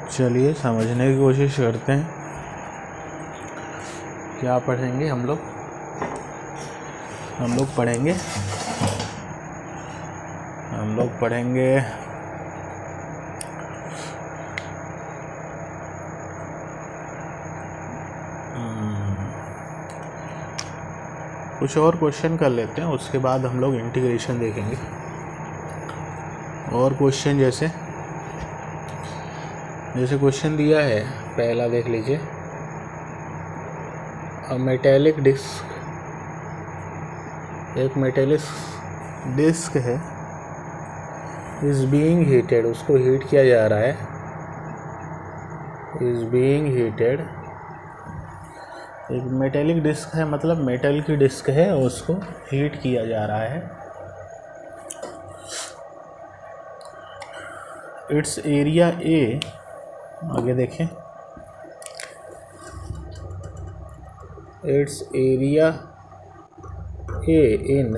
चलिए समझने की कोशिश करते हैं। क्या पढ़ेंगे हम लोग पढ़ेंगे कुछ और क्वेश्चन कर लेते हैं, उसके बाद हम लोग इंटीग्रेशन देखेंगे। और क्वेश्चन जैसे क्वेश्चन दिया है, पहला देख लीजिए। मेटेलिक डिस्क, एक मेटेलिक डिस्क है, इज बीइंग हीटेड, उसको हीट किया जा रहा है, इज बीइंग हीटेड। एक मेटेलिक डिस्क है, मतलब मेटल की डिस्क है, उसको हीट किया जा रहा है। इट्स एरिया ए, आगे देखें, it's area A in,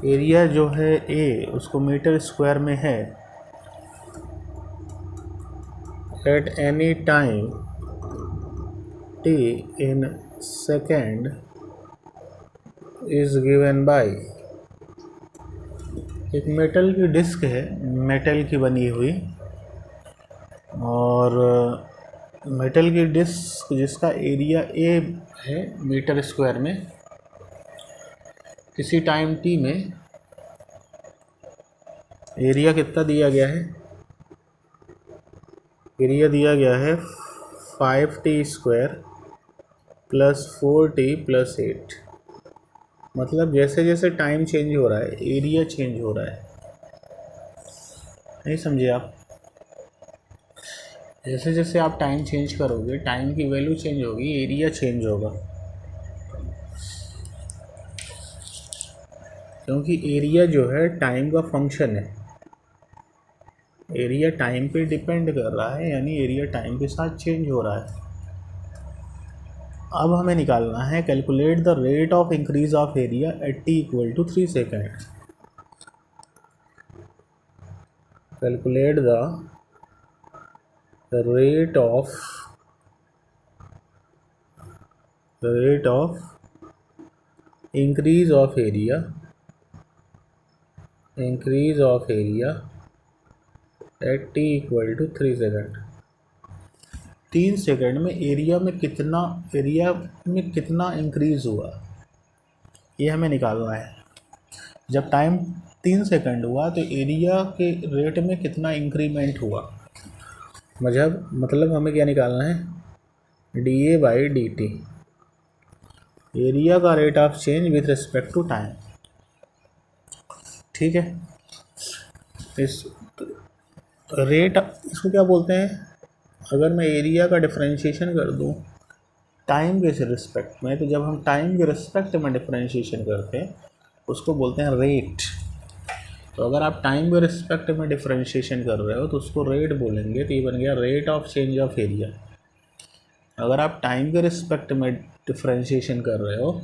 area जो है ए उसको मीटर स्क्वायर में है, at any time T in second is given by. एक मेटल की डिस्क है, मेटल की बनी हुई, और मेटल की डिस्क जिसका एरिया ए है मीटर स्क्वायर में, किसी टाइम टी में एरिया कितना दिया गया है, एरिया दिया गया है 5t² + 4t + 8। मतलब जैसे जैसे टाइम चेंज हो रहा है एरिया चेंज हो रहा है। नहीं समझे आप? जैसे जैसे आप टाइम चेंज करोगे, टाइम की वैल्यू चेंज होगी, एरिया चेंज होगा, क्योंकि एरिया जो है टाइम का फंक्शन है, एरिया टाइम पे डिपेंड कर रहा है, यानी एरिया टाइम के साथ चेंज हो रहा है। अब हमें निकालना है, calculate the rate of increase of area at t = 3 second. Calculate the rate of increase of area at t = 3 second. 3 second में एरिया में कितना इंक्रीज हुआ, ये हमें निकालना है। जब टाइम 3 सेकेंड हुआ तो एरिया के रेट में कितना इंक्रीमेंट हुआ, मतलब हमें क्या निकालना है, dA/dt, एरिया का rate of change with respect to time. ठीक है, इस रेट इसको क्या बोलते हैं, अगर मैं एरिया का डिफरेंशिएशन कर दूं टाइम के रिस्पेक्ट में, तो जब हम टाइम के रिस्पेक्ट में डिफरेंशिएशन करते हैं उसको बोलते हैं रेट। तो अगर आप टाइम के रिस्पेक्ट में डिफरेंशिएशन कर रहे हो तो उसको रेट बोलेंगे, तो ये बन गया rate of change of area. अगर आप टाइम के रिस्पेक्ट में डिफरेंशिएशन कर रहे हो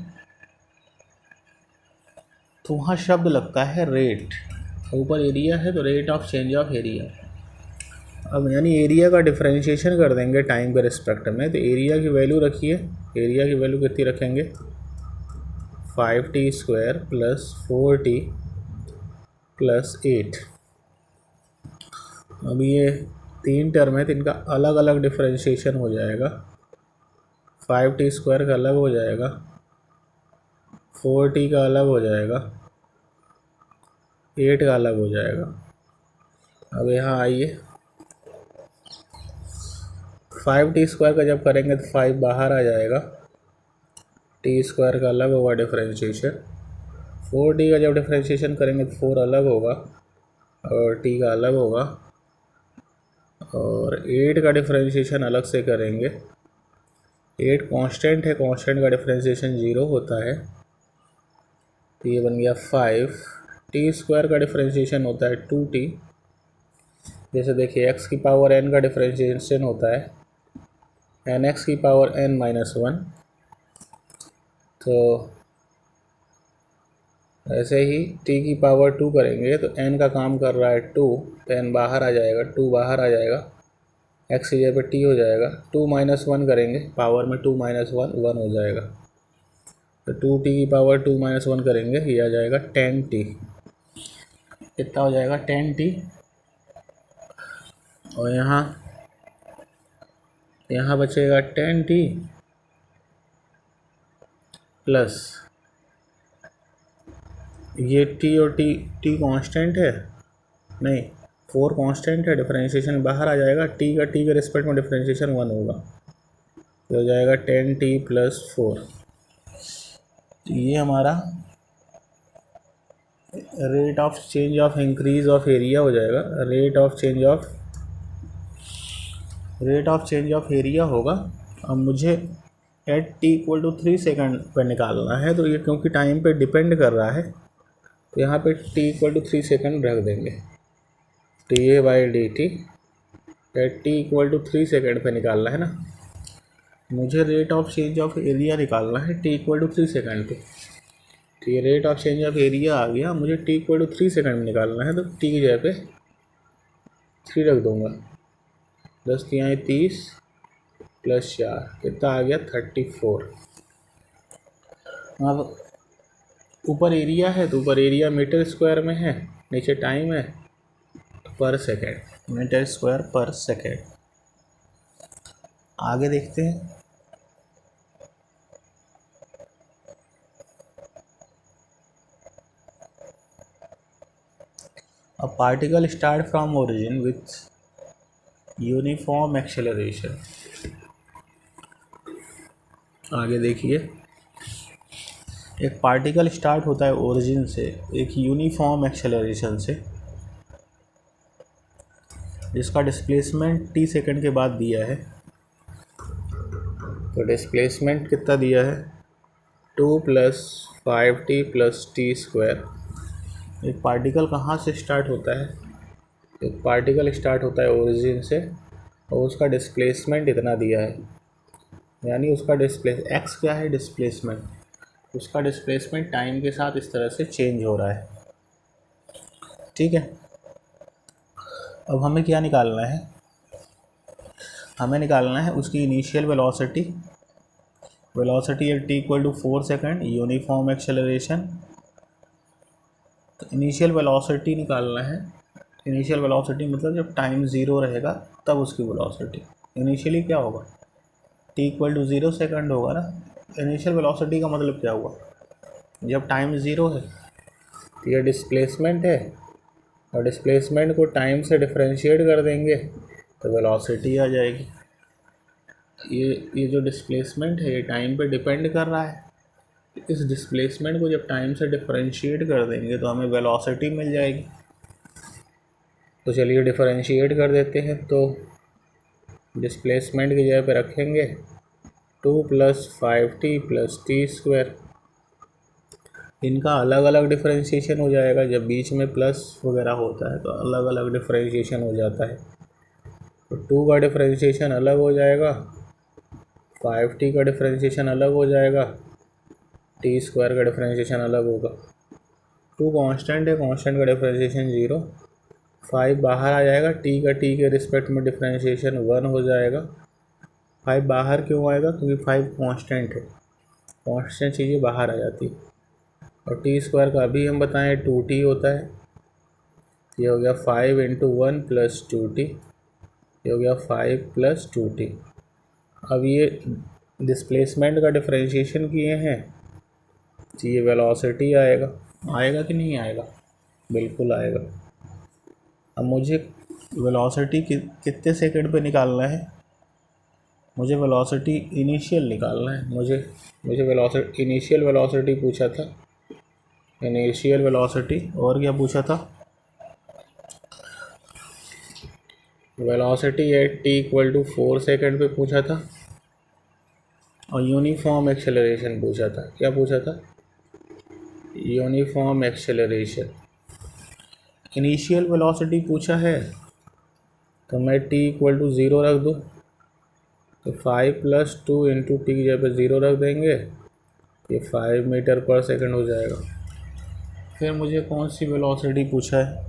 तो वहाँ शब्द लगता है रेट, ऊपर एरिया है तो rate of change of area. अब यानी एरिया का डिफरेंशिएशन कर देंगे टाइम के रिस्पेक्ट में, तो एरिया की वैल्यू रखिए, एरिया की वैल्यू कितनी रखेंगे, 5t² + 4t + 8। अब ये 3 टर्म है तो इनका अलग अलग डिफरेंशिएशन हो जाएगा, 5t² का अलग हो जाएगा, 4t का अलग हो जाएगा, 8 का अलग हो जाएगा। अब यहाँ आइए, 5t² का जब करेंगे तो 5 बाहर आ जाएगा, t² का अलग होगा डिफरेंशिएशन, 4t का जब डिफरेंशिएशन करेंगे तो 4 अलग होगा और t का अलग होगा, और 8 का डिफरेंशिएशन अलग से करेंगे। 8 कांस्टेंट है, कांस्टेंट का डिफरेंशिएशन 0 होता है, तो ये बन गया 5। t² का डिफरेंशिएशन होता है 2t, जैसे देखिए x की पावर n का डिफरेंशिएशन होता है nx की पावर n-1, तो ऐसे ही t की पावर 2 करेंगे तो n का काम कर रहा है 2, तो n बाहर आ जाएगा, 2 बाहर आ जाएगा, एक्स की जगह पे टी हो जाएगा, 2 - 1 करेंगे पावर में 2 - 1 1 हो जाएगा, तो 2t की पावर 2 - 1 करेंगे, ये आ जाएगा 10t। कितना हो जाएगा 10t। और यहाँ बचेगा 10t प्लस ये t और t कांस्टेंट है, नहीं 4 कांस्टेंट है, डिफरेंशिएशन बाहर आ जाएगा, t के रिस्पेक्ट में डिफरेंशिएशन 1 होगा, ये हो जाएगा 10t + 4। तो ये हमारा rate of change of increase of area हो जाएगा, rate of change of area होगा। अब मुझे एट t = 3 सेकंड पर निकालना है, तो ये क्योंकि टाइम पे डिपेंड कर रहा है तो यहाँ पे t = 3 सेकंड रख देंगे, dA/dt एट t = 3 सेकंड पे निकालना है ना। मुझे rate of change of area निकालना है t = 3 सेकंड पे, तो ये rate of change of area आ गया, मुझे t = 3 सेकंड में निकालना है, तो t की जगह पे 3 रख दूँगा, 10 × 3 = 30 + 4 कितना आ गया 34। अब ऊपर एरिया है तो ऊपर एरिया मीटर स्क्वायर में है, नीचे टाइम है पर सेकेंड, मीटर स्क्वायर पर सेकेंड। आगे देखते हैं। A particle start from origin with uniform acceleration। आगे देखिए, एक पार्टिकल स्टार्ट होता है ओरिजिन से एक यूनिफॉर्म एक्सेलरेशन से, जिसका डिस्प्लेसमेंट t सेकंड के बाद दिया है। तो डिस्प्लेसमेंट कितना दिया है 2 + 5t + t²। एक पार्टिकल कहाँ से स्टार्ट होता है, एक पार्टिकल स्टार्ट होता है ओरिजिन से और उसका डिस्प्लेसमेंट इतना दिया है, यानी उसका एक्स क्या है डिस्प्लेसमेंट, उसका डिस्प्लेसमेंट टाइम के साथ इस तरह से चेंज हो रहा है। ठीक है, अब हमें क्या निकालना है, हमें निकालना है उसकी इनिशियल वेलोसिटी है t = 4 सेकंड, यूनिफॉर्म एक्सेलरेशन। तो इनिशियल वेलोसिटी निकालना है, इनिशियल वेलोसिटी मतलब जब टाइम 0 रहेगा तब उसकी वेलोसिटी, इनिशियली क्या होगा t = 0 सेकंड होगा ना। इनिशियल वेलोसिटी का मतलब क्या हुआ, जब टाइम 0 है तो ये डिस्प्लेसमेंट है, और डिस्प्लेसमेंट को टाइम से डिफरेंशिएट कर देंगे तो वेलोसिटी आ जाएगी। ये जो डिस्प्लेसमेंट है ये टाइम पे डिपेंड कर रहा है, इस डिस्प्लेसमेंट को जब टाइम से डिफरेंशिएट कर देंगे तो हमें वेलोसिटी मिल जाएगी। तो चलिए डिफरेंशिएट कर देते हैं, तो डिस्प्लेसमेंट की जगह पे रखेंगे 2 + 5t + t²। इनका अलग अलग डिफरेंशिएशन हो जाएगा, जब बीच में प्लस वगैरह होता है तो अलग अलग डिफरेंशिएशन हो जाता है। तो 2 का डिफरेंशिएशन अलग हो जाएगा, 5t का डिफरेंशिएशन अलग हो जाएगा, t² का डिफरेंशिएशन अलग होगा। 2 कांस्टेंट है, कांस्टेंट का डिफरेंशिएशन 0, 5 बाहर आ जाएगा, t के रिस्पेक्ट में डिफरेंशिएशन 1 हो जाएगा। 5 बाहर क्यों आएगा, क्योंकि 5 कांस्टेंट है, कांस्टेंट चीज़ें बाहर आ जाती है। और t² का अभी हम बताएं 2t होता है, ये हो गया 5 × 1 + 2t, ये हो गया 5 + 2t। अब ये डिस्प्लेसमेंट का डिफरेंशिएशन किए हैं तो ये वेलोसिटी आएगा कि नहीं आएगा, बिल्कुल आएगा। अब मुझे वेलोसिटी कितने सेकंड पे निकालना है, मुझे वेलोसिटी इनिशियल निकालना है, मुझे वेलोसिटी इनिशियल वेलोसिटी पूछा था, इनिशियल वेलोसिटी, और क्या पूछा था, वेलोसिटी एट t = 4 सेकंड पे पूछा था, और यूनिफॉर्म एक्सेलरेशन पूछा था। क्या पूछा था, यूनिफॉर्म एक्सेलरेशन। इनिशियल वेलोसिटी पूछा है तो मैं t = 0 रख दूँ, तो 5 + 2 × t की जगह पे 0 रख देंगे, ये 5 मीटर/सेकंड हो जाएगा। फिर मुझे कौन सी वेलोसिटी पूछा है,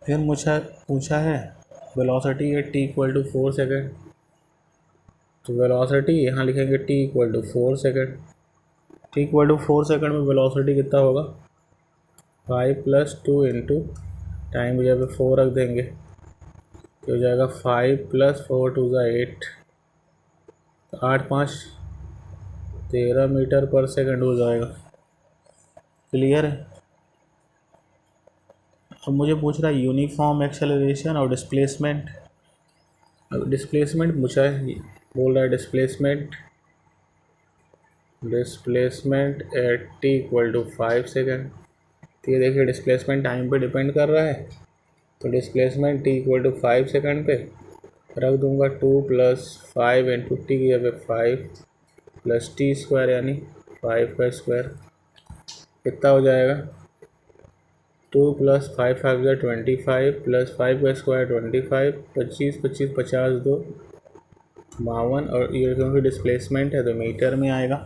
फिर मुझे पूछा है वेलोसिटी है t इक्वल टू 4 सेकेंड, तो वेलोसिटी यहाँ लिखेंगे t equal to 4 second. t equal to 4 second में वेलोसिटी कितना होगा 5 + 2 इंटू टाइम की जगह 4 रख देंगे तो हो जाएगा 5 + 4 = 8, 8 5 13 मीटर पर सेकंड हो जाएगा। क्लियर है। अब मुझे पूछ रहा है यूनिफॉर्म एक्सेलरेशन और डिस्प्लेसमेंट। अब डिस्प्लेसमेंट पूछा है, बोल रहा है displacement at t equal to 5 second. तो ये देखिए डिस्प्लेसमेंट टाइम पे डिपेंड कर रहा है, तो displacement t equal to 5 second पे रख दूंगा 2 + 5 इंटू टी की जगह 5 + t² यानी 5 का स्क्वायर कितना हो जाएगा 2 + 5 5 = 25 + 5 का स्क्वायर 25, 25 25 50 2 52, और ये क्योंकि डिस्प्लेसमेंट है तो मीटर में आएगा।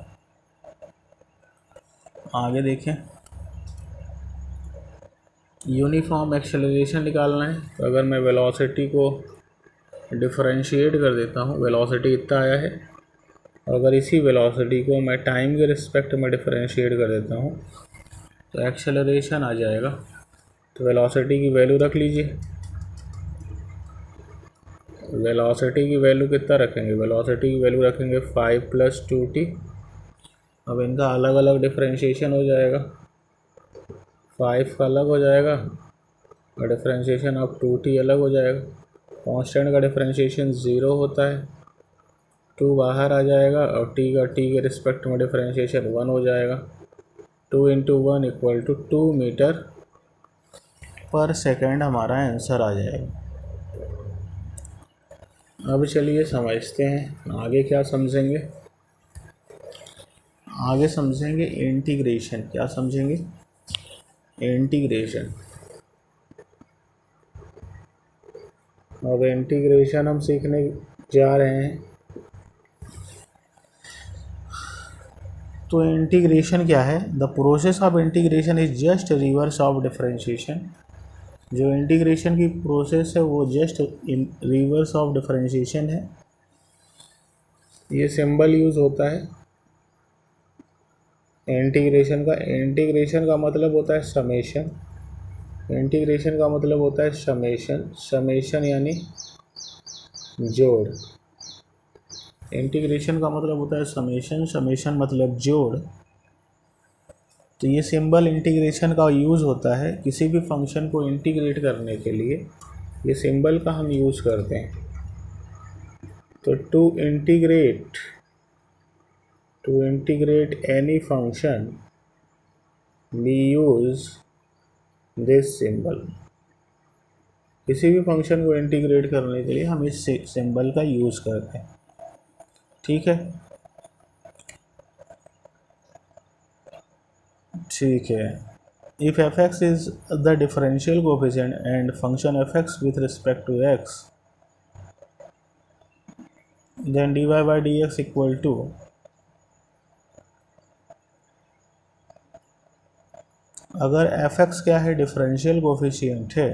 आगे देखें, यूनिफॉर्म एक्सेलरेशन निकालना है, तो अगर मैं वेलोसिटी को डिफरेंशिएट कर देता हूँ, वेलोसिटी कितना आया है, अगर इसी वेलोसिटी को मैं टाइम के रिस्पेक्ट में डिफरेंशिएट कर देता हूँ तो एक्सेलरेशन आ जाएगा। तो वेलोसिटी की वैल्यू रख लीजिए, वेलोसिटी की वैल्यू कितना रखेंगे, वेलोसिटी की वैल्यू रखेंगे 5 + 2t। अब इनका अलग अलग डिफरेंशिएशन हो जाएगा, 5 का अलग हो जाएगा और डिफरेंशिएशन ऑफ 2t अलग हो जाएगा। कांस्टेंट का डिफरेंशिएशन 0 होता है, 2 बाहर आ जाएगा और t के रिस्पेक्ट में डिफरेंशिएशन 1 हो जाएगा। 2 × 1 = 2 मीटर पर सेकेंड हमारा आंसर आ जाएगा। अब चलिए समझते हैं आगे क्या समझेंगे। आगे समझेंगे इंटीग्रेशन। क्या समझेंगे, इंटीग्रेशन। अब इंटीग्रेशन हम सीखने जा रहे हैं। तो इंटीग्रेशन क्या है, the process of integration is just reverse of differentiation. जो इंटीग्रेशन की प्रोसेस है वो जस्ट रिवर्स ऑफ डिफरेंशिएशन है। ये सिंबल यूज होता है इंटीग्रेशन का। इंटीग्रेशन का मतलब होता है समेशन, इंटीग्रेशन का मतलब होता है समेशन, समेशन यानी जोड़। इंटीग्रेशन का मतलब होता है समेशन, समेशन मतलब जोड़। तो ये सिंबल इंटीग्रेशन का यूज़ होता है किसी भी फंक्शन को इंटीग्रेट करने के लिए, ये सिंबल का हम यूज़ करते हैं। तो to integrate any function we use this symbol. किसी भी फंक्शन को इंटीग्रेट करने के लिए हम इस सिंबल का यूज़ करते हैं। ठीक है, ठीक है। If f(x) is the differential coefficient and function f(x) with respect to x, then dy/dx equal to अगर f(x) क्या है, डिफरेंशियल कोफिशिएंट है,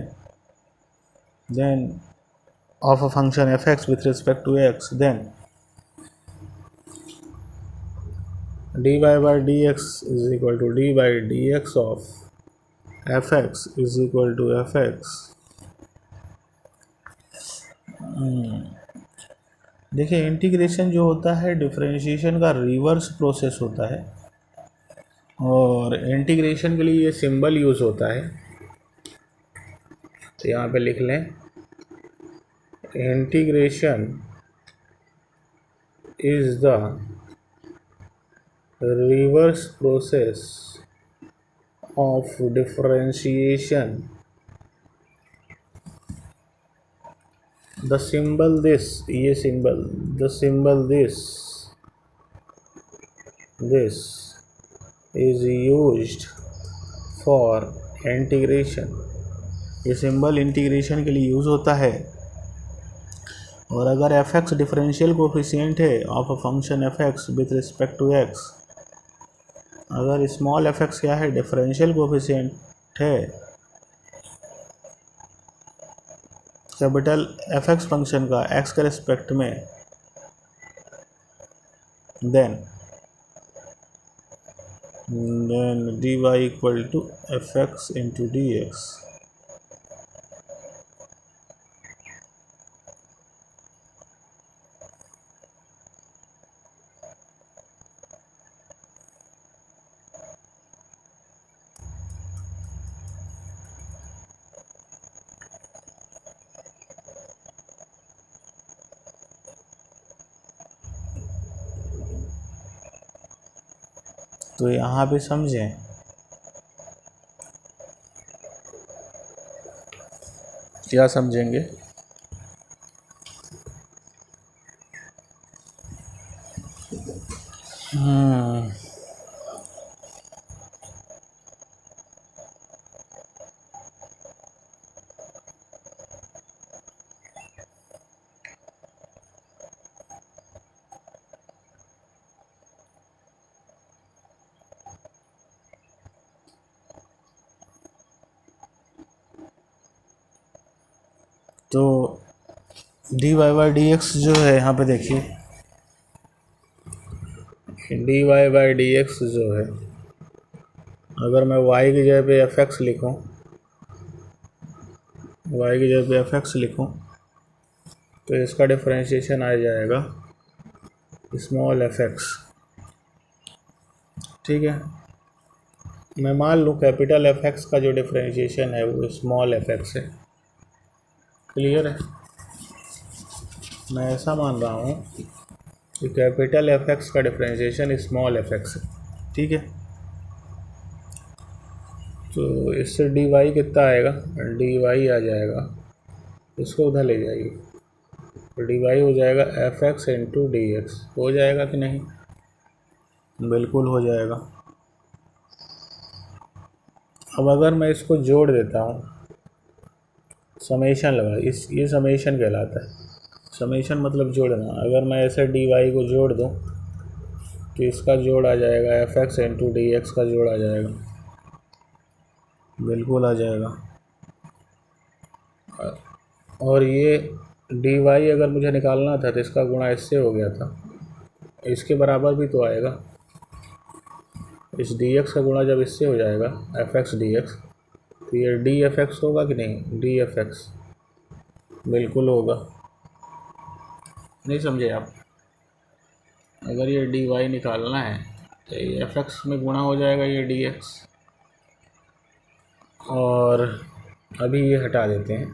then of a function f(x) with respect to x, then dy/dx is equal to d/dx of f(x) is equal to f(x). देखिए integration जो होता है differentiation का reverse process होता है, और इंटीग्रेशन के लिए ये सिंबल यूज़ होता है। तो यहाँ पे लिख लें, integration is the reverse process of differentiation. The symbol this, ये symbol, the symbol this is used for integration. ये सिंबल इंटीग्रेशन के लिए यूज़ होता है। और अगर f(x) डिफरेंशियल कोफिशिएंट है of a function f(x) with respect to x, अगर स्मॉल f(x) क्या है, डिफरेंशियल कोफिशिएंट है कैपिटल एफ एक्स फंक्शन का एक्स के रिस्पेक्ट में, then dy equal to F X into D x. तो यहाँ पे समझें, क्या समझेंगे? तो d y by d x जो है यहाँ पे देखिए, d y by d x जो है, अगर मैं y की जगह पे एफ एक्स लिखूँ, y की जगह पे एफ एक्स लिखूँ तो इसका डिफरेंशिएशन आ जाएगा स्मॉल एफ एक्स। ठीक है, मैं मान लूँ कैपिटल एफ एक्स का जो डिफरेंशिएशन है वो स्मॉल एफ एक्स है। क्लियर है? मैं ऐसा मान रहा हूँ कि कैपिटल एफ एक्स का डिफरेंशिएशन स्मॉल एफ एक्स है। ठीक है, तो इससे डी वाई कितना आएगा? डी वाई आ जाएगा, इसको उधर ले जाइए, तो डी वाई हो जाएगा F X into D x. हो जाएगा कि नहीं? बिल्कुल हो जाएगा। अब अगर मैं इसको जोड़ देता हूँ, समेशन लगा, ये समेशन कहलाता है। समेशन मतलब जोड़ना। अगर मैं ऐसे डी वाई को जोड़ दूँ तो इसका जोड़ आ जाएगा F X into D x का जोड़ आ जाएगा, बिल्कुल आ जाएगा। और ये डी वाई अगर मुझे निकालना था तो इसका गुणा इससे हो गया था, इसके बराबर भी तो आएगा। इस डी एक्स का गुणा जब इससे हो जाएगा एफ एक्स डी एक्स, तो ये डी एफ एक्स होगा कि नहीं? डी एफ एक्स बिल्कुल होगा। नहीं समझे आप? अगर ये डी वाई निकालना है तो ये एफ एक्स में गुणा हो जाएगा ये डी एक्स, और अभी ये हटा देते हैं।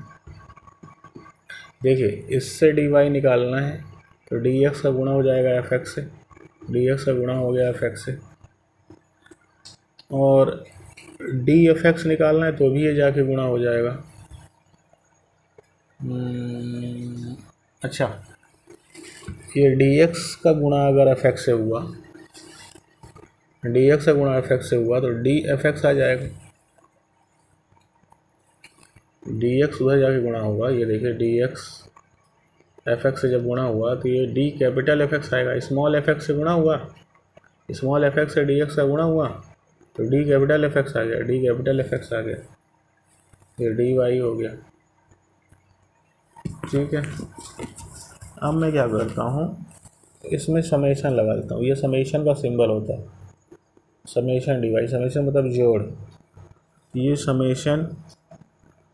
देखिए, इससे डी वाई निकालना है तो डी एक्स का गुणा हो जाएगा एफ एक्स से, डी एक्स का गुणा हो गया एफ एक्स से, और डी एफ एक्स निकालना है तो भी ये जाके गुणा हो जाएगा। अच्छा, ये डी एक्स का गुणा अगर एफ एक्स से हुआ, डी एक्स का गुणा एफ एक्स से हुआ तो डी एफ एक्स आ जाएगा। डी एक्स उधर जाके गुणा होगा, ये देखिए डी एक्स एफ एक्स से जब गुणा हुआ तो ये डी कैपिटल एफ एक्स आएगा। स्मॉल एफ एक्स से गुणा हुआ, स्मॉल एफ एक्स से डी एक्स का गुणा हुआ तो डी कैपिटल एफ एक्स आ गया, डी कैपिटल एफ एक्स आ गया, ये डी वाई हो गया। ठीक है, अब मैं क्या करता हूँ, इसमें समेशन लगा देता हूँ। ये समेशन का सिंबल होता है, समेशन डी वाई। समेशन मतलब जोड़। ये समेशन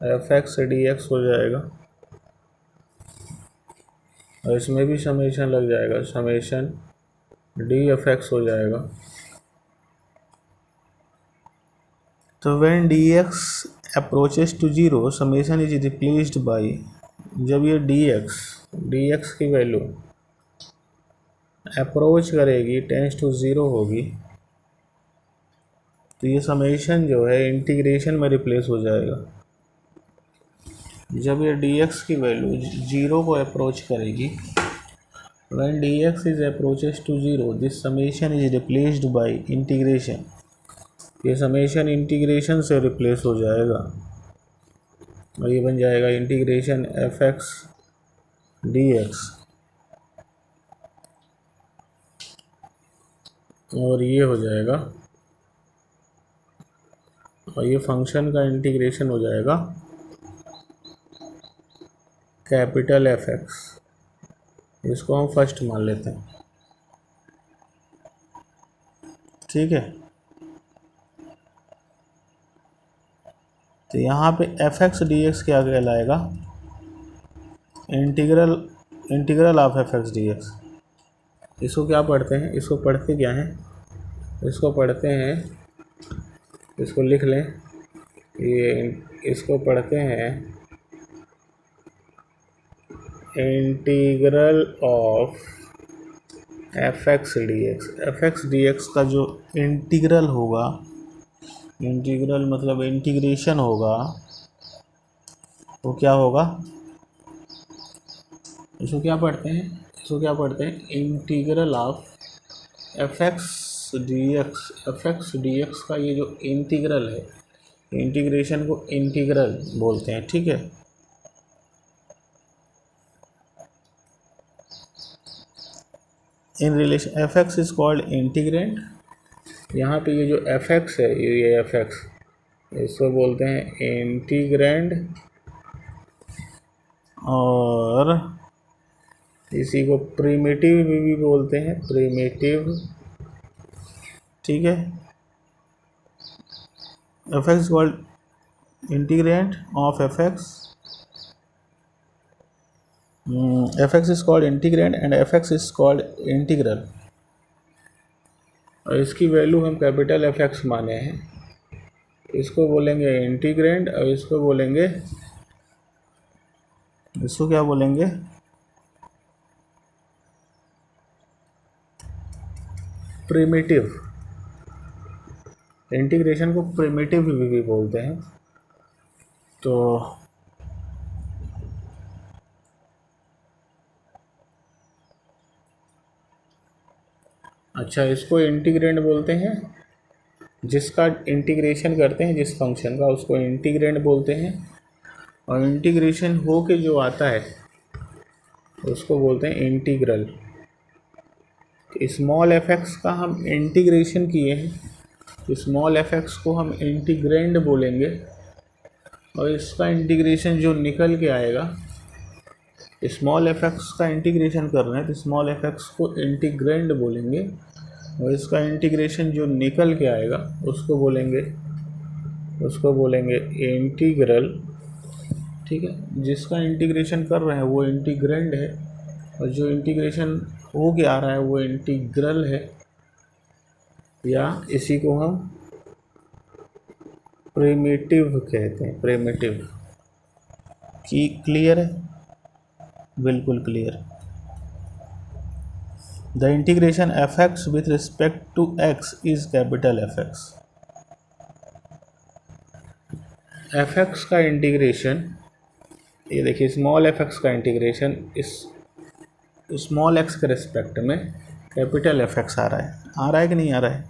एफ एक्स से डी एक्स हो जाएगा, और इसमें भी समेशन लग जाएगा, समेशन डी एफ एक्स हो जाएगा। तो when d x approaches to zero summation is replaced by, जब ये डी एक्स की वैल्यू अप्रोच करेगी, टेंस टू ज़ीरो होगी, तो ये समेशन जो है इंटीग्रेशन में रिप्लेस हो जाएगा। जब ये डी एक्स की वैल्यू जीरो को अप्रोच करेगी, when d x is approaches to zero this summation is replaced by integration, ये समेशन इंटीग्रेशन से रिप्लेस हो जाएगा, और ये बन जाएगा integration f x d x, और ये हो जाएगा, और ये फंक्शन का इंटीग्रेशन हो जाएगा कैपिटल एफ एक्स, इसको हम फर्स्ट मान लेते हैं, ठीक है। तो यहाँ पे एफ एक्स डी एक्स क्या कहलाएगा, integral, integral of F x d x. इसको क्या पढ़ते हैं, इसको पढ़ते क्या हैं, इसको पढ़ते हैं, इसको लिख लें, ये इसको पढ़ते हैं integral of F x d x. F x d x का जो इंटीग्रल होगा, इंटीग्रल मतलब इंटीग्रेशन होगा, वो क्या होगा, इसको क्या पढ़ते हैं, इसको क्या पढ़ते हैं, integral of F x d x. F x d x का ये जो इंटीग्रल है, इंटीग्रेशन को इंटीग्रल बोलते हैं, ठीक है। In relation F x is called integrand. यहाँ पे ये जो एफ एक्स है, ये एफ एक्स, इसको बोलते हैं इंटीग्रेंड, और इसी को प्रिमिटिव भी बोलते हैं, प्रिमिटिव, ठीक है। F x called integrand of F x, f x is called integrand and F x is called integral. और इसकी वैल्यू हम कैपिटल एफ एक्स माने हैं, इसको बोलेंगे इंटीग्रेंड, और इसको बोलेंगे, इसको क्या बोलेंगे, प्रिमिटिव। इंटीग्रेशन को प्रिमिटिव भी बोलते हैं। तो अच्छा, इसको इंटीग्रेंड बोलते हैं, जिसका इंटीग्रेशन करते हैं, जिस फंक्शन का, उसको इंटीग्रेंड बोलते हैं। और इंटीग्रेशन हो के जो आता है उसको बोलते हैं इंटीग्रल। स्मॉल एफ एक्स का हम इंटीग्रेशन किए हैं, स्मॉल एफ एक्स को हम इंटीग्रेंड बोलेंगे, और इसका इंटीग्रेशन जो निकल के आएगा, स्मॉल एफ एक्स का इंटीग्रेशन कर रहे हैं तो स्मॉल एफ एक्स को इंटीग्रेंड बोलेंगे, और इसका इंटीग्रेशन जो निकल के आएगा उसको बोलेंगे, उसको बोलेंगे इंटीग्रल, ठीक है। जिसका इंटीग्रेशन कर रहे हैं वो इंटीग्रेंड है, और जो इंटीग्रेशन हो के आ रहा है वो इंटीग्रल है, या इसी को हम प्रिमिटिव कहते हैं, प्रिमिटिव। की क्लियर है, बिल्कुल clear. The integration f x with respect to x is capital F x. F x का इंटीग्रेशन, ये देखिए स्मॉल एफ एक्स का इंटीग्रेशन इस स्मॉल एक्स के रिस्पेक्ट में कैपिटल एफ एक्स आ रहा है कि नहीं आ रहा है।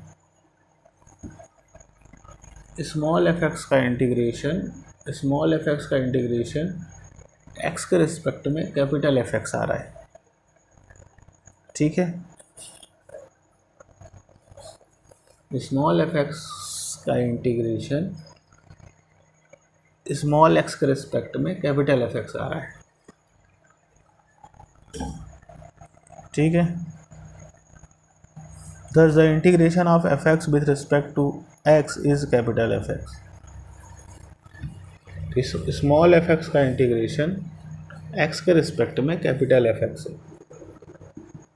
स्मॉल एफ एक्स का इंटीग्रेशन, स्मॉल एफ एक्स का इंटीग्रेशन एक्स के रिस्पेक्ट में कैपिटल एफ एक्स आ रहा है, ठीक है। स्मॉल एफ एक्स का इंटीग्रेशन स्मॉल एक्स के रिस्पेक्ट में कैपिटल एफ एक्स आ रहा है, ठीक है। Thus the integration of f(x) with respect to x is capital F(x). Small f x का इंटीग्रेशन x के रिस्पेक्ट में कैपिटल एफ एक्स है।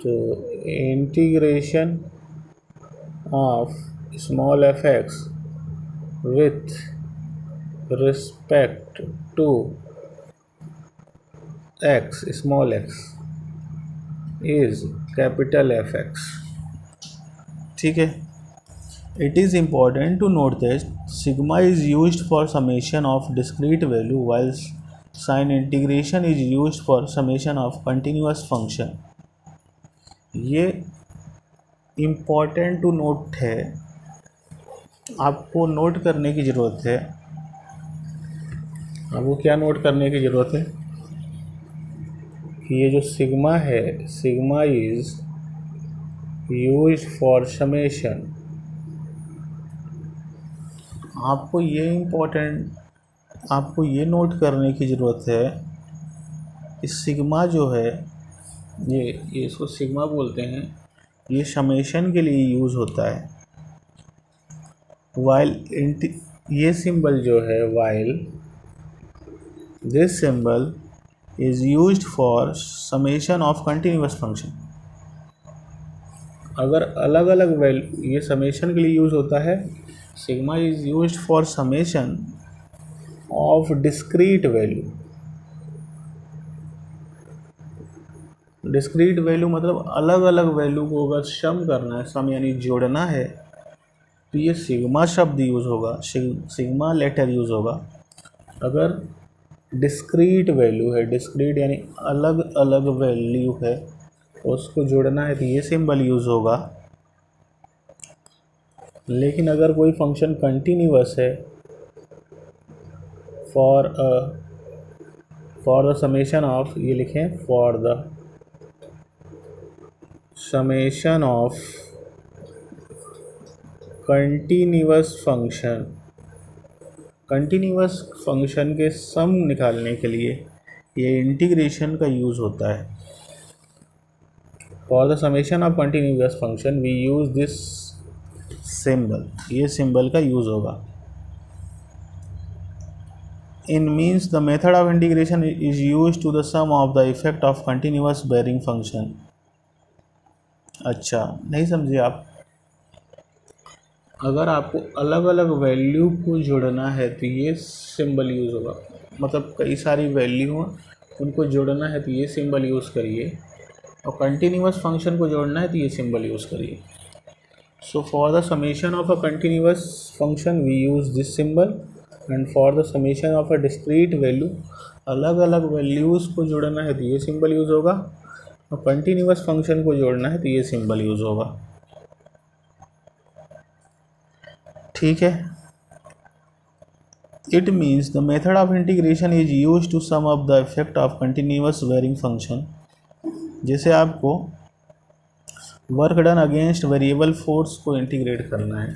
तो integration of small f x with respect to x, small x, is capital F x, ठीक है। It is important to note that sigma is used for summation of discrete value while sign integration is used for summation of continuous function। ये important to note है, आपको note करने की ज़रूरत है। आपको क्या नोट करने की ज़रूरत है कि ये जो सिग्मा है, sigma is used for summation. आपको ये इम्पोर्टेंट, आपको ये नोट करने की ज़रूरत है सिग्मा जो है ये इसको सिग्मा बोलते हैं, ये समेशन के लिए यूज़ होता है। वाइल ये सिंबल जो है while this symbol is used for summation of continuous function. अगर अलग अलग वैल्यू, ये समेशन के लिए यूज होता है। Sigma is used for summation of discrete value. Discrete value मतलब अलग अलग वैल्यू को अगर सम करना है, सम यानी जोड़ना है, तो ये सिग्मा शब्द यूज़ होगा, सिग्मा लेटर यूज़ होगा। अगर डिस्क्रीट वैल्यू है, डिस्क्रीट यानी अलग अलग वैल्यू है, तो उसको जोड़ना है तो ये सिंबल यूज़ होगा। लेकिन अगर कोई फंक्शन कंटिन्यूअस है, फॉर द समेशन ऑफ, ये लिखें for the summation of continuous function, continuous function के सम निकालने के लिए ये इंटीग्रेशन का यूज़ होता है। For the summation of continuous function we use this symbol, ये सिंबल का यूज़ होगा। In means the method of integration is use to the sum of the effect of continuous varying function. अच्छा, नहीं समझे आप? अगर आपको अलग अलग वैल्यू को जोड़ना है तो ये सिंबल यूज़ होगा। मतलब कई सारी वैल्यू हैं, उनको जोड़ना है तो ये सिंबल यूज़ करिए, और कंटिन्यूअस फंक्शन को जोड़ना है तो ये सिंबल यूज़ करिए। So for the summation of a continuous function we use this symbol, and for the summation of a discrete value, अलग अलग वैल्यूज़ को जोड़ना है तो ये सिंबल यूज़ होगा, और कंटिन्यूअस फंक्शन को जोड़ना है तो ये सिंबल यूज़ होगा। ठीक है। It means the method of integration is use to sum up the effect of continuous varying function. जैसे आपको work done against variable force को इंटीग्रेट करना है,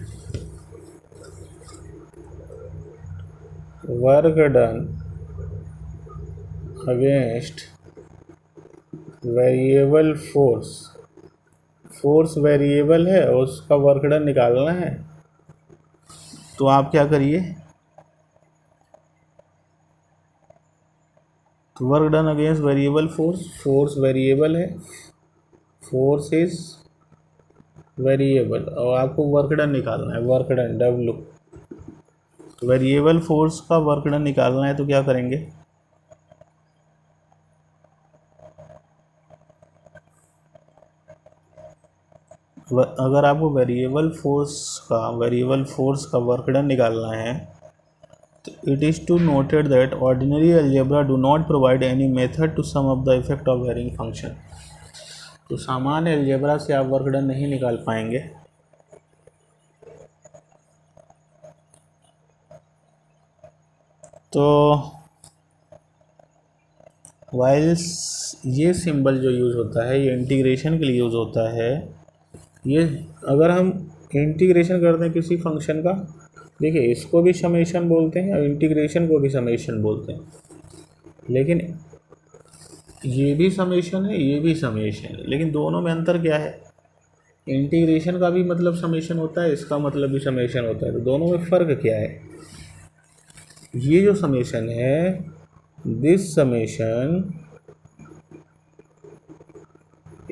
work done against variable force, force variable है और उसका वर्क डन निकालना है, तो आप क्या करिए, तो work done against variable force, force variable है, फोर्स इज वेरिएबल, और आपको वर्क डन निकालना है, work done W, variable force का वर्क डन निकालना है, तो क्या करेंगे, अगर आपको वेरिएबल फोर्स का वर्क डन निकालना है, तो it is to noted that ordinary algebra do not provide any method to sum up the effect of varying function. तो सामान्य अलजेब्रा से आप वर्क डन नहीं निकाल पाएंगे। तो वाइल्स ये सिंबल जो यूज़ होता है, ये इंटीग्रेशन के लिए यूज़ होता है। ये अगर हम इंटीग्रेशन करते हैं किसी फंक्शन का, देखिए इसको भी समेशन बोलते हैं और इंटीग्रेशन को भी समेशन बोलते हैं, लेकिन ये भी समेशन है, ये भी समेशन है, लेकिन दोनों में अंतर क्या है, इंटीग्रेशन का भी मतलब समेशन होता है, इसका मतलब भी समेशन होता है, तो दोनों में फ़र्क क्या है। ये जो समेशन है, this summation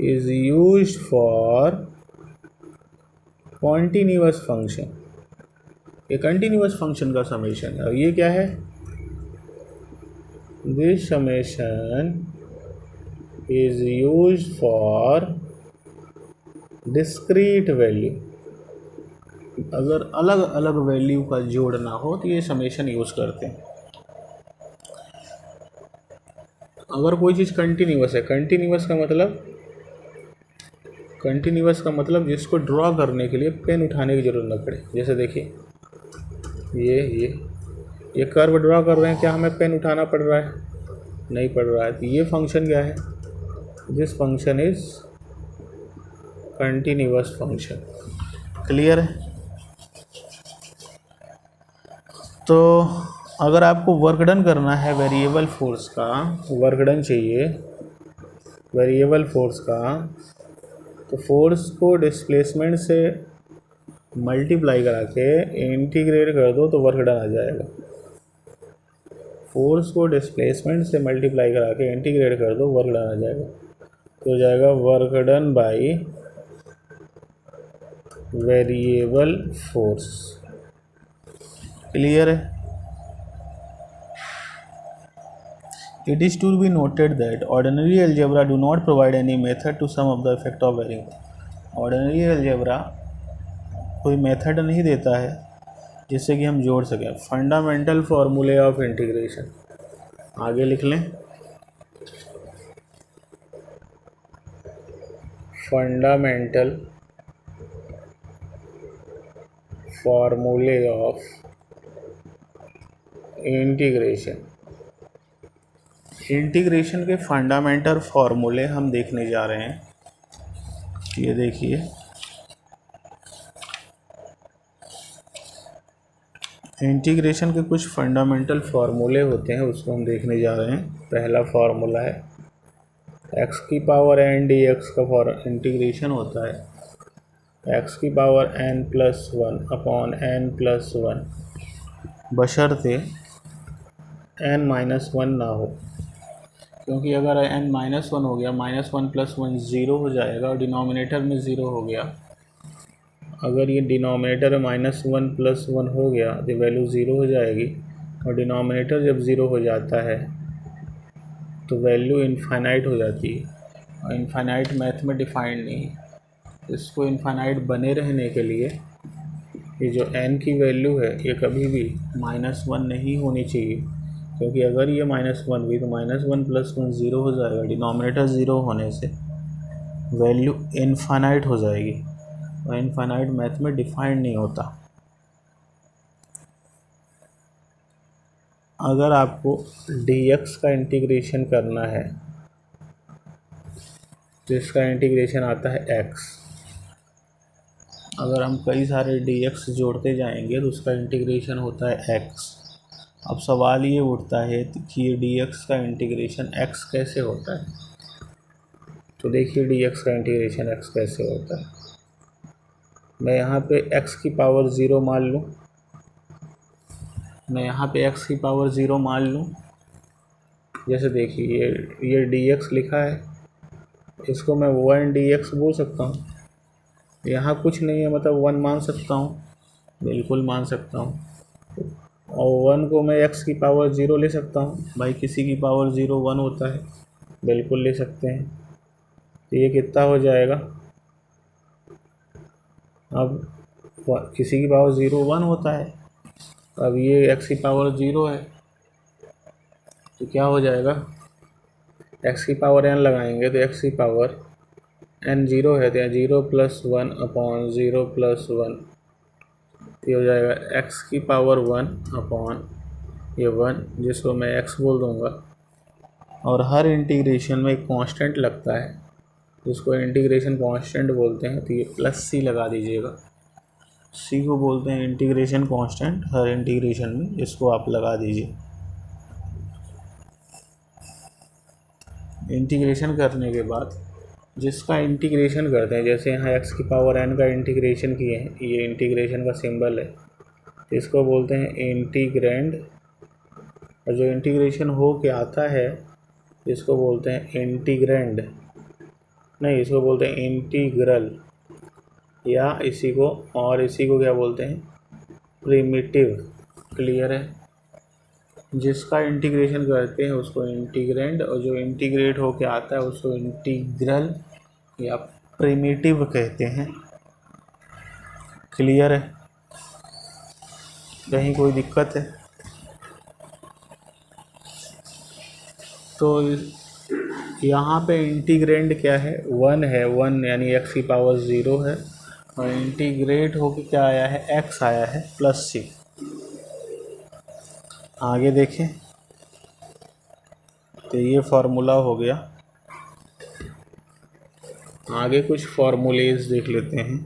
is used for continuous function, ये कंटिन्यूअस फंक्शन का समेशन है, और ये क्या है, this summation is used for discrete value. अगर अलग अलग वैल्यू का जोड़ना हो तो ये समेशन यूज़ करते हैं। अगर कोई चीज़ कंटिन्यूअस है, कंटिन्यूअस का मतलब जिसको ड्रॉ करने के लिए पेन उठाने की ज़रूरत न पड़े। जैसे देखिए ये कर्व ड्रॉ कर रहे हैं, क्या हमें पेन उठाना पड़ रहा है, नहीं पड़ रहा है, तो ये फंक्शन क्या है, this function is continuous function. Clear है? तो अगर आपको वर्क डन करना है वेरिएबल फोर्स का, वर्क डन चाहिए वेरिएबल फोर्स का, तो फोर्स को डिस्प्लेसमेंट से मल्टीप्लाई करा के इंटीग्रेट कर दो तो वर्क डन आ जाएगा। फोर्स को डिस्प्लेसमेंट से मल्टीप्लाई करा के इंटीग्रेट कर दो, वर्क डन आ जाएगा। तो हो जाएगा work done by variable force. Clear है? It is to be noted that ordinary algebra do not provide any method to sum up the effect of variable. Ordinary algebra कोई method नहीं देता है जिससे कि हम जोड़ सकें। फंडामेंटल फार्मूले ऑफ इंटीग्रेशन आगे लिख लें। फंडामेंटल फार्मूले ऑफ इंटीग्रेशन, इंटीग्रेशन के फंडामेंटल फार्मूले हम देखने जा रहे हैं। ये देखिए, इंटीग्रेशन के कुछ फंडामेंटल फार्मूले होते हैं, उसको हम देखने जा रहे हैं। पहला फार्मूला है x की पावर n dx का इंटीग्रेशन होता है x की पावर n+1 अपॉन n+1 बशर्ते n-1 ना हो, क्योंकि अगर n-1 हो गया, -1 + 1 0 हो जाएगा और डिनोमिनेटर में 0 हो गया। अगर ये डिनोमिनेटर में -1 + 1 हो गया तो वैल्यू 0 हो जाएगी, और डिनोमिनेटर जब 0 हो जाता है तो वैल्यू इनफाइनाइट हो जाती है, और इनफाइनाइट मैथ में डिफाइंड नहीं है। इसको इनफाइनाइट बने रहने के लिए ये जो n की वैल्यू है ये कभी भी -1 नहीं होनी चाहिए, क्योंकि अगर ये -1 हुई तो -1 + 1 0 हो जाएगा, डिनोमिनेटर 0 होने से वैल्यू इनफाइनाइट हो जाएगी, और इनफाइनाइट मैथ में डिफाइंड नहीं होता। अगर आपको dx का इंटीग्रेशन करना है तो इसका इंटीग्रेशन आता है x। अगर हम कई सारे dx जोड़ते जाएंगे तो उसका इंटीग्रेशन होता है x। अब सवाल ये उठता है कि ये dx का इंटीग्रेशन x कैसे होता है। तो देखिए dx का इंटीग्रेशन x कैसे होता है। मैं यहाँ पे x की पावर 0 मान लूँ, मैं यहाँ पे x की पावर 0 मान लूँ। जैसे देखिए ये dx लिखा है, इसको मैं 1 dx बोल सकता हूँ। यहाँ कुछ नहीं है, मतलब 1 मान सकता हूँ, बिल्कुल मान सकता हूँ। और 1 को मैं x की पावर 0 ले सकता हूँ। भाई किसी की पावर 0 1 होता है, बिल्कुल ले सकते हैं। तो ये कितना हो जाएगा, अब किसी की पावर 0 1 होता है, अब ये x की पावर 0 है, तो क्या हो जाएगा, x की पावर n लगाएंगे तो x की पावर n 0 है तो 0 + 1 अपॉन 0 + 1, ये हो जाएगा x की पावर 1 अपॉन ये 1, जिसको मैं x बोल दूँगा। और हर इंटीग्रेशन में एक कांस्टेंट लगता है, जिसको इंटीग्रेशन कांस्टेंट बोलते हैं, तो ये +c लगा दीजिएगा। c को बोलते हैं इंटीग्रेशन कांस्टेंट, हर इंटीग्रेशन में इसको आप लगा दीजिए। इंटीग्रेशन करने के बाद जिसका इंटीग्रेशन करते हैं, जैसे यहाँ x की पावर n का इंटीग्रेशन किए हैं, ये इंटीग्रेशन का सिंबल है, इसको बोलते हैं इंटीग्रैंड। और जो इंटीग्रेशन हो के आता है इसको बोलते हैं इंटीग्रैंड, नहीं इसको बोलते हैं इंटीग्रल, या इसी को क्या बोलते हैं, प्रिमिटिव। क्लियर है? जिसका इंटीग्रेशन करते हैं उसको इंटीग्रैंड, और जो इंटीग्रेट होके आता है उसको इंटीग्रल या प्रिमिटिव कहते हैं। क्लियर है? कहीं कोई दिक्कत है? तो यहाँ पे इंटीग्रैंड क्या है, 1 है, 1 यानी x की पावर 0 है, और इंटीग्रेट होके क्या आया है, x आया है +c। आगे देखें तो ये फार्मूला हो गया। आगे कुछ फार्मूलेज देख लेते हैं।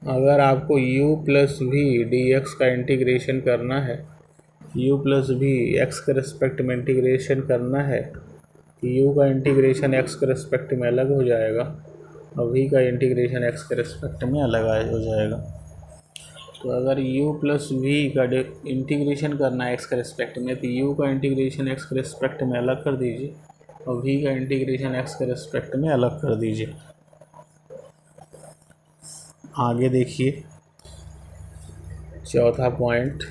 अगर आपको u + v dx का इंटीग्रेशन करना है u प्लस वी एक्स के रिस्पेक्ट में इंटीग्रेशन करना है, u का इंटीग्रेशन एक्स के रिस्पेक्ट में अलग हो जाएगा और v का इंटीग्रेशन एक्स के रिस्पेक्ट में अलग हो जाएगा। तो अगर u प्लस वी का इंटीग्रेशन करना है एक्स के रिस्पेक्ट में, तो u का इंटीग्रेशन एक्स के रिस्पेक्ट में अलग कर दीजिए और v का इंटीग्रेशन एक्स के रिस्पेक्ट में अलग कर दीजिए। आगे देखिए चौथा पॉइंट,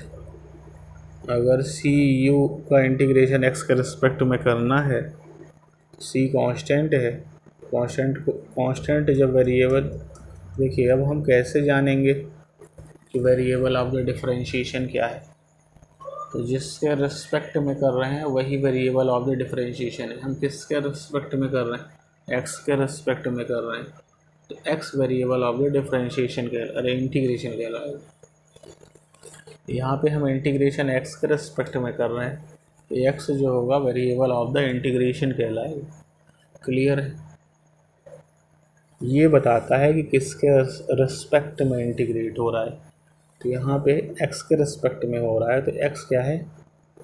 अगर सी यू का इंटीग्रेशन एक्स के रिस्पेक्ट में करना है, सी कांस्टेंट है, कांस्टेंट जब वेरिएबल, देखिए अब हम कैसे जानेंगे कि वेरिएबल ऑफ द डिफरेंशिएशन क्या है। तो जिसके रिस्पेक्ट में कर रहे हैं वही वेरिएबल ऑफ द डिफरेंशिएशन है। हम किसके रिस्पेक्ट में कर रहे हैं, एक्स के रिस्पेक्ट में कर रहे हैं, तो x variable of the differentiation integration कहलाएगा। यहाँ पे हम इंटीग्रेशन एक्स के रिस्पेक्ट में कर रहे हैं, तो एक्स जो होगा वेरिएबल ऑफ द इंटीग्रेशन कहलाएगा। क्लियर है? ये बताता है कि किसके रिस्पेक्ट में इंटीग्रेट हो रहा है। तो यहाँ पे एक्स के रिस्पेक्ट में हो रहा है, तो एक्स क्या है,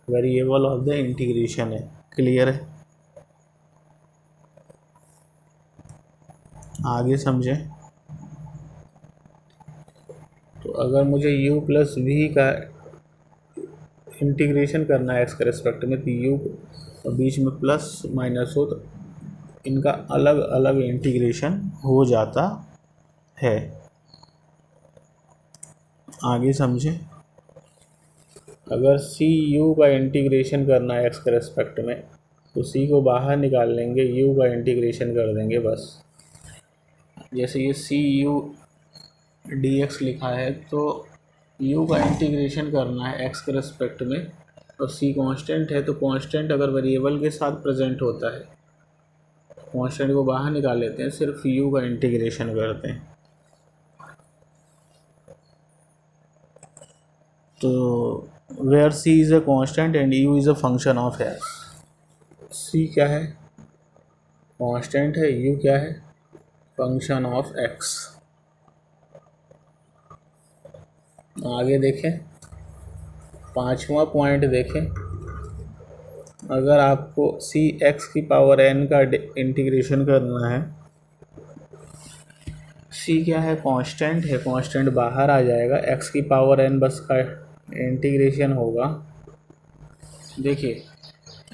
वेरिएबल ऑफ द इंटीग्रेशन है। क्लियर है? आगे समझें। तो अगर मुझे u प्लस वी का इंटीग्रेशन करना है एक्स के रिस्पेक्ट में, तो u और बीच में प्लस माइनस हो तो इनका अलग अलग इंटीग्रेशन हो जाता है। आगे समझें। अगर सी यू का इंटीग्रेशन करना है एक्स के रिस्पेक्ट में, तो सी को बाहर निकाल लेंगे, यू का इंटीग्रेशन कर देंगे बस। जैसे ये सी यू डी एक्स लिखा है, तो u का इंटीग्रेशन करना है एक्स के रिस्पेक्ट में, और c कांस्टेंट है, तो कांस्टेंट अगर वेरिएबल के साथ प्रेजेंट होता है, कांस्टेंट को बाहर निकाल लेते हैं, सिर्फ u का इंटीग्रेशन करते हैं। तो where c is a constant and u is a function of x। c क्या है, कांस्टेंट है, u क्या है, फंक्शन ऑफ x। आगे देखें, पांचवा पॉइंट देखें, अगर आपको सी एक्स की पावर n का इंटीग्रेशन करना है, c क्या है, कांस्टेंट है, कांस्टेंट बाहर आ जाएगा, x की पावर n बस का इंटीग्रेशन होगा। देखिए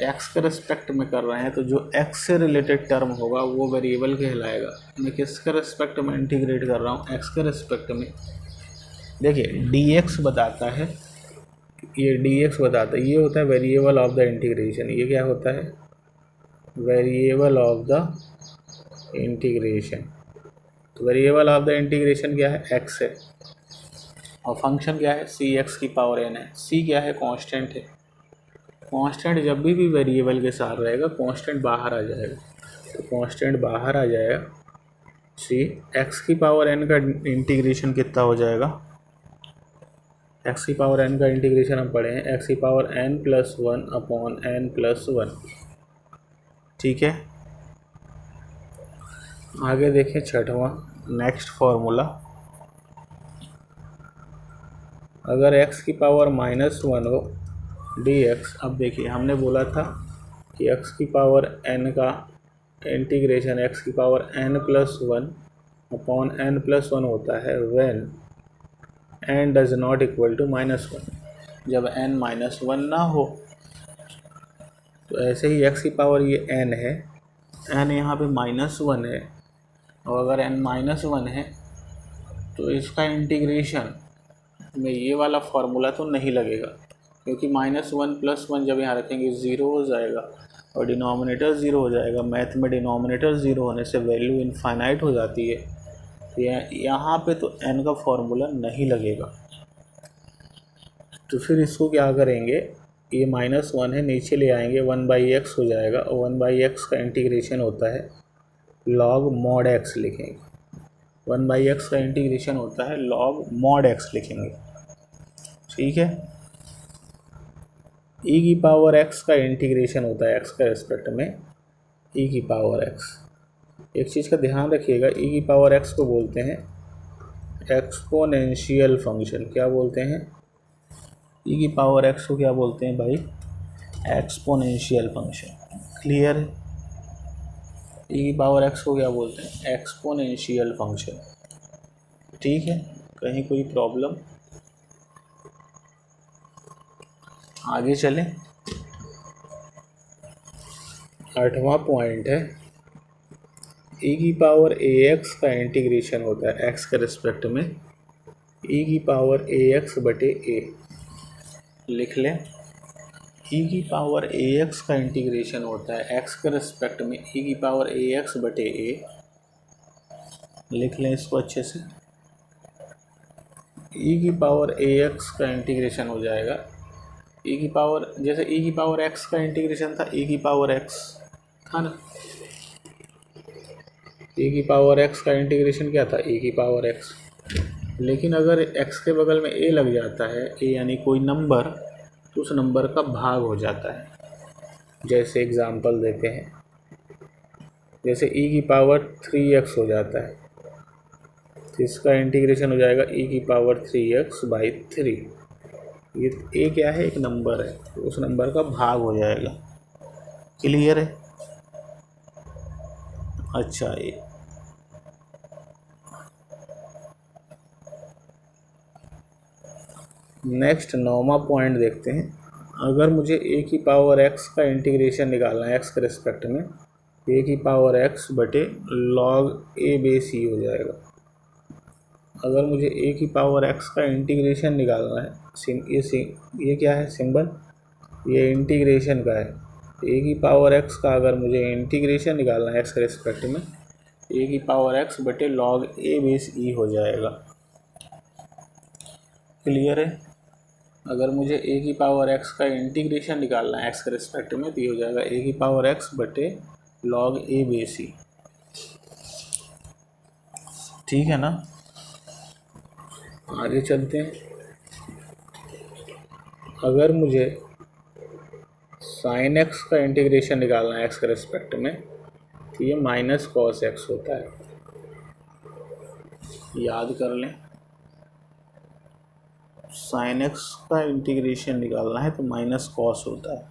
x के रिस्पेक्ट में कर रहे हैं, तो जो x से रिलेटेड टर्म होगा वो वेरिएबल कहलाएगा। मैं किसके रिस्पेक्ट में इंटीग्रेट कर रहा हूँ, x के रिस्पेक्ट में। देखिए dx बताता है, ये dx बताता है, ये होता है वेरिएबल ऑफ द इंटीग्रेशन। ये क्या होता है, वेरिएबल ऑफ द इंटीग्रेशन। तो वेरिएबल ऑफ द इंटीग्रेशन क्या है, x है, और फंक्शन क्या है, सी एक्स की पावर n है। c क्या है, कांस्टेंट है, कांस्टेंट जब भी वेरिएबल के साथ रहेगा कांस्टेंट बाहर आ जाएगा, तो कांस्टेंट बाहर आ जाएगा। सी एक्स की पावर n का इंटीग्रेशन कितना हो जाएगा, एक्स की पावर n का इंटीग्रेशन हम पढ़े हैं, एक्स की power n plus one upon n plus one. ठीक है? आगे देखें छठवां, नेक्स्ट फार्मूला, अगर x की पावर माइनस वन हो dx। अब देखिए हमने बोला था कि x की पावर n का इंटीग्रेशन x की power n plus one upon n plus one होता है when n does not equal to minus one, जब n माइनस वन ना हो। तो ऐसे ही x की पावर ये n है, n यहाँ पे माइनस वन है, और अगर n माइनस वन है तो इसका इंटीग्रेशन में ये वाला फार्मूला तो नहीं लगेगा, क्योंकि माइनस वन प्लस वन जब यहाँ रखेंगे ज़ीरो हो जाएगा और डिनोमिनेटर ज़ीरो हो जाएगा। मैथ में डिनोमिनेटर ज़ीरो होने से वैल्यू इनफाइनाइट हो जाती है, तो यहाँ पे तो n का फार्मूला नहीं लगेगा। तो फिर इसको क्या करेंगे, ये माइनस वन है, नीचे ले आएंगे, वन बाई एक्स हो जाएगा, और वन बाई एक्स का इंटीग्रेशन होता है लॉग मॉड एक्स लिखेंगे। वन बाई एक्स का इंटीग्रेशन होता है लॉग मॉड एक्स लिखेंगे। ठीक है? e की पावर x का इंटीग्रेशन होता है x के रिस्पेक्ट में e की पावर x। एक चीज़ का ध्यान रखिएगा, e की पावर x को बोलते हैं एक्सपोनेंशियल फंक्शन। क्या बोलते हैं, ई की पावर एक्स को क्या बोलते हैं भाई, एक्सपोनेंशियल फंक्शन। क्लियर है? ई की पावर एक्स को क्या बोलते हैं, एक्सपोनेंशियल फंक्शन। ठीक है, कहीं कोई प्रॉब्लम? आगे चलें। 8वां पॉइंट है, ई की पावर ए एक्स का इंटीग्रेशन होता है एक्स के रिस्पेक्ट में, ई की पावर ए एक्स बटे ए। लिख लें, ई की पावर ए एक्स का इंटीग्रेशन होता है एक्स के रिस्पेक्ट में ई की पावर ए एक्स बटे ए। लिख लें इसको अच्छे से, ई की पावर ए एक्स का इंटीग्रेशन हो जाएगा ई की पावर, जैसे ई की पावर एक्स का इंटीग्रेशन था ई की पावर एक्स था ना, ई की पावर एक्स का इंटीग्रेशन क्या था, ई की पावर एक्स। लेकिन अगर एक्स के बगल में ए लग जाता है, ए यानी कोई नंबर, तो उस नंबर का भाग हो जाता है। जैसे एग्जांपल देते हैं, जैसे ई की पावर 3x हो जाता है, तो इसका इंटीग्रेशन हो जाएगा ई की पावर 3x/3। ये ए क्या है, एक नंबर है, तो उस नंबर का भाग हो जाएगा। क्लियर है? अच्छा, ये नेक्स्ट 9वां पॉइंट देखते हैं। अगर मुझे ए की पावर एक्स का इंटीग्रेशन निकालना है एक्स के रिस्पेक्ट में, ए की पावर एक्स बटे लॉग ए बेस ई हो जाएगा। अगर मुझे ए की पावर एक्स का इंटीग्रेशन निकालना है, ये क्या है सिंबल, ये इंटीग्रेशन का है। ए की पावर एक्स का अगर मुझे इंटीग्रेशन निकालना है एक्स के रिस्पेक्ट में, ए की पावर एक्स बटे लॉग ए बेस ई हो जाएगा। क्लियर है? अगर मुझे ए की पावर एक्स का इंटीग्रेशन निकालना है एक्स के रिस्पेक्ट में, तो ये हो जाएगा ए की पावर एक्स बटे लॉग ए बेस ई। ठीक है ना? आगे चलते हैं। अगर मुझे साइन एक्स का इंटीग्रेशन निकालना है एक्स के रिस्पेक्ट में, तो ये माइनस कॉस एक्स होता है। याद कर लें, साइन एक्स का इंटीग्रेशन निकालना है तो माइनस कॉस होता है।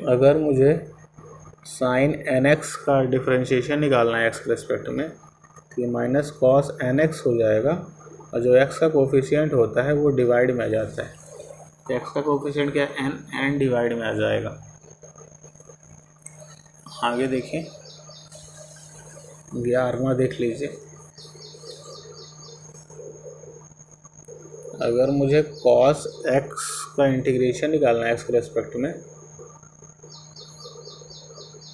अगर मुझे साइन एन एक्स का डिफरेंशिएशन निकालना है एक्स के रिस्पेक्ट में, तो ये माइनस कॉस एन एक्स हो जाएगा, और जो एक्स का कोफिशिएंट होता है वो डिवाइड में आ जाता है। तो एक्स का कोफिशिएंट क्या है, एन डिवाइड में आ जाएगा। आगे देखें, 11वां देख लीजिए। अगर मुझे कॉस एक्स का इंटीग्रेशन निकालना है एक्स के रेस्पेक्ट में,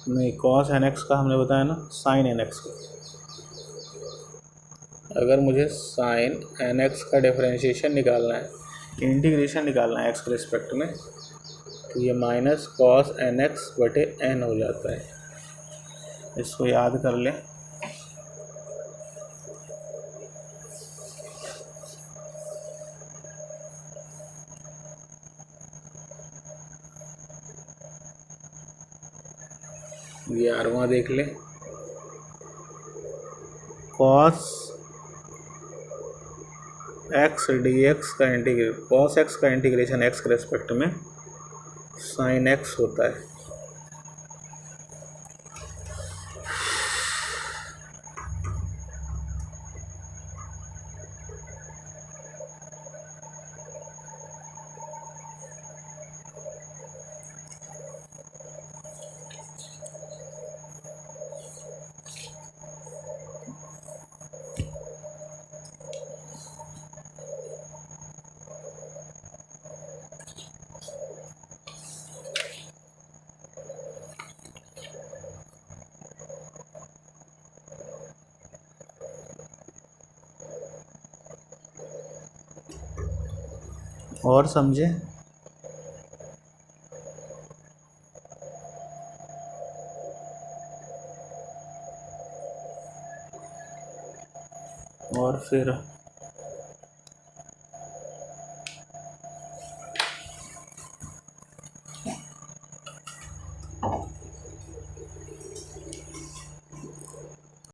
नहीं, कॉस एन एक्स का हमने बताया ना, साइन एन एक्स का। अगर मुझे साइन एन एक्स का डिफरेंशिएशन निकालना है, इंटीग्रेशन निकालना है एक्स के रेस्पेक्ट में, तो ये माइनस कॉस एन एक्स बटे एन हो जाता है। इसको याद कर लें। ये 11वां देख लें, कॉस एक्स डी एक्स का कॉस एक्स का इंटीग्रेशन एक्स के रेस्पेक्ट में साइन एक्स होता है। और समझे? फिर